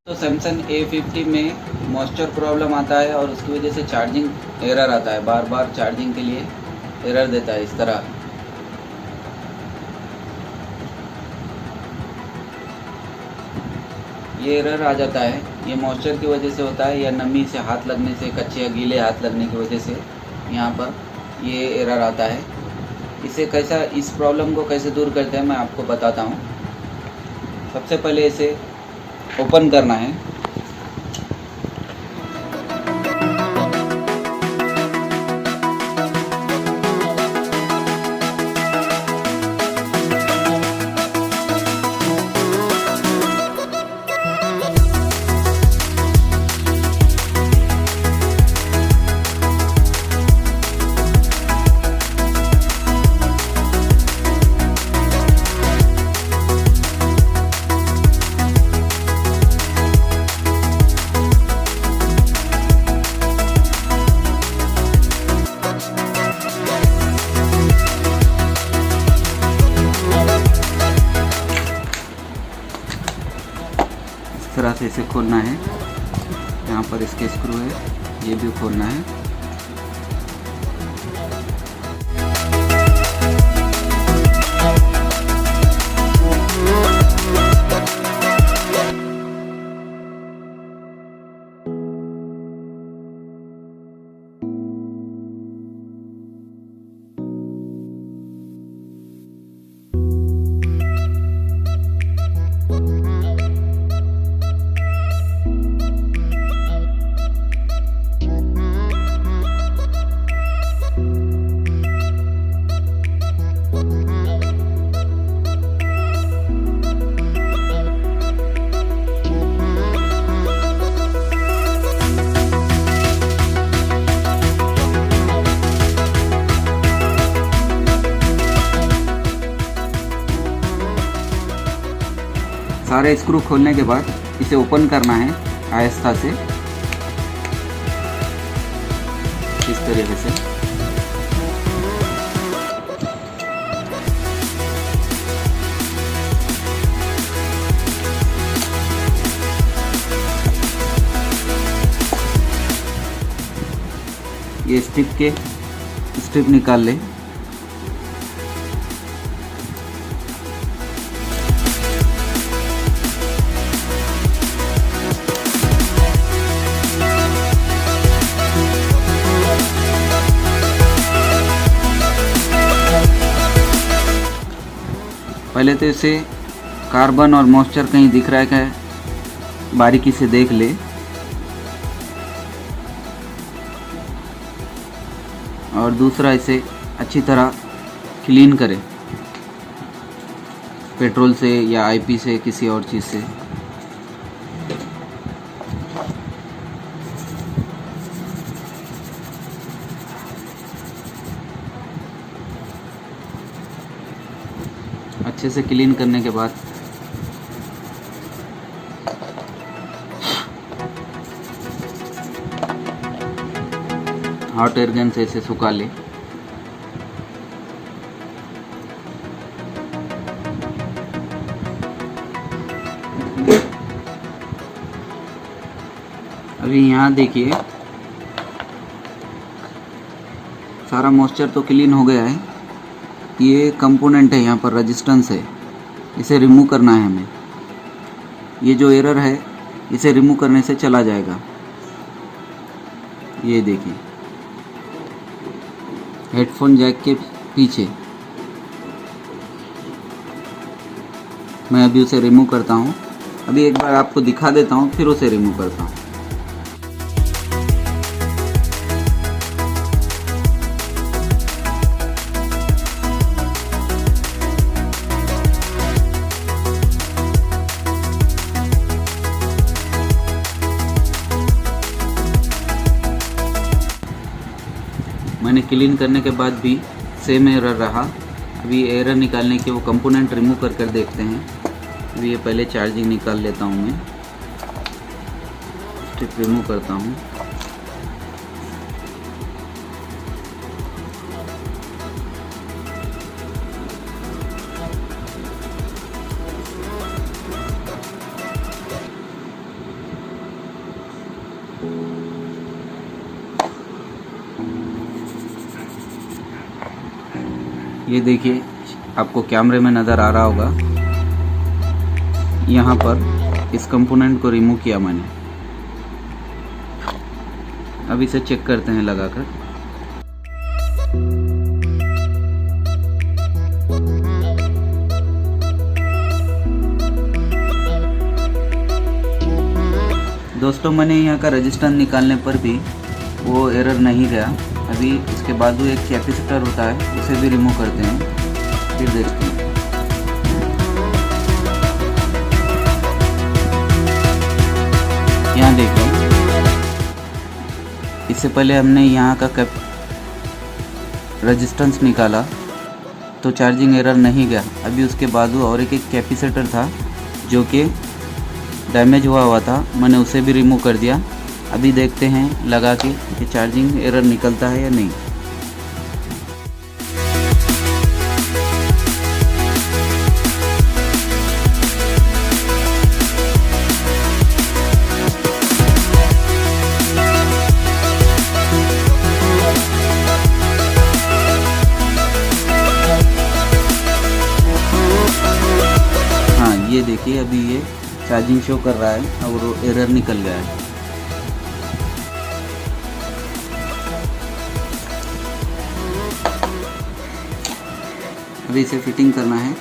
तो Samsung A50 में moisture problem आता है और उसकी वजह से चार्जिंग एरर आता है, बार बार चार्जिंग के लिए एरर देता है। इस तरह ये एरर आ जाता है। ये मॉइस्चर की वजह से होता है या नमी से हाथ लगने से, कच्चे या गीले हाथ लगने की वजह से यहाँ पर ये एरर आता है। इस प्रॉब्लम को कैसे दूर करते हैं मैं आपको बताता हूँ। सबसे पहले इसे ओपन करना है। इस तरह से इसे खोलना है। यहाँ पर इसके स्क्रू है, ये भी खोलना है। सारे स्क्रू खोलने के बाद इसे ओपन करना है आहिस्ता से, इस तरीके से। ये स्ट्रिप निकाल ले। पहले तो इसे कार्बन और मॉइस्चर कहीं दिख रहा है क्या, बारीकी से देख ले। और दूसरा, इसे अच्छी तरह क्लीन करें पेट्रोल से या आईपी से, किसी और चीज़ से। अच्छे से क्लीन करने के बाद हॉट एयर गन से इसे सुखा ले। अभी यहाँ देखिए सारा मॉइस्चर तो क्लीन हो गया है। ये कंपोनेंट है, यहाँ पर रेजिस्टेंस है, इसे रिमूव करना है हमें। ये जो एरर है इसे रिमूव करने से चला जाएगा। ये देखिए हेडफोन जैक के पीछे। मैं अभी उसे रिमूव करता हूँ। अभी एक बार आपको दिखा देता हूँ, फिर उसे रिमूव करता हूँ। मैंने क्लीन करने के बाद भी सेम एरर रहा। अभी एरर निकालने के वो कंपोनेंट रिमूव कर देखते हैं। अभी ये पहले चार्जिंग निकाल लेता हूँ मैं, स्ट्रिप रिमूव करता हूँ। ये देखिए, आपको कैमरे में नज़र आ रहा होगा, यहाँ पर इस कंपोनेंट को रिमूव किया मैंने। अब इसे चेक करते हैं लगाकर। दोस्तों, मैंने यहाँ का रेजिस्टेंस निकालने पर भी वो एरर नहीं गया। अभी इसके बाद एक कैपेसिटर होता है, उसे भी रिमूव करते हैं, फिर देखते हैं। यहाँ देखिए, इससे पहले हमने यहाँ का रेजिस्टेंस निकाला तो चार्जिंग एरर नहीं गया। अभी उसके बाद और एक कैपेसिटर था जो कि डैमेज हुआ था, मैंने उसे भी रिमूव कर दिया। अभी देखते हैं लगा के कि चार्जिंग एरर निकलता है या नहीं। हाँ, ये देखिए, अभी ये चार्जिंग शो कर रहा है और एरर निकल गया है। अभी इसे फिटिंग करना है।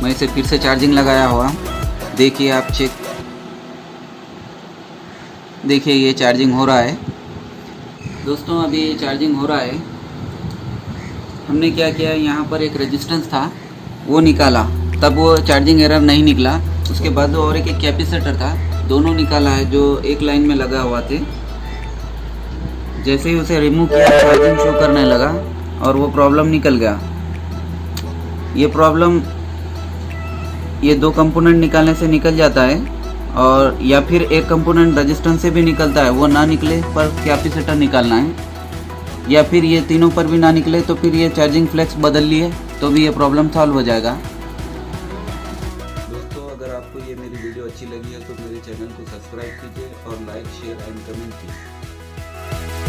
मैं इसे फिर से चार्जिंग लगाया हुआ, देखिए आप चेक, देखिए ये चार्जिंग हो रहा है। दोस्तों, अभी ये चार्जिंग हो रहा है। हमने क्या किया, यहाँ पर एक रेजिस्टेंस था वो निकाला, तब वो चार्जिंग एरर नहीं निकला। उसके बाद और एक कैपेसिटर था, दोनों निकाला है जो एक लाइन में लगा हुआ थे। जैसे ही उसे रिमूव किया, चार्जिंग शो करने लगा और वो प्रॉब्लम निकल गया। ये प्रॉब्लम ये दो कंपोनेंट निकालने से निकल जाता है, और या फिर एक कंपोनेंट रेजिस्टेंस से भी निकलता है, वो ना निकले पर कैपेसिटर निकालना है, या फिर ये तीनों पर भी ना निकले तो फिर ये चार्जिंग फ्लेक्स बदल लिए तो भी ये प्रॉब्लम सॉल्व हो जाएगा। दोस्तों, अगर आपको ये मेरी वीडियो अच्छी लगी है तो मेरे चैनल को सब्सक्राइब कीजिए और लाइक, शेयर एंड कमेंट कीजिए।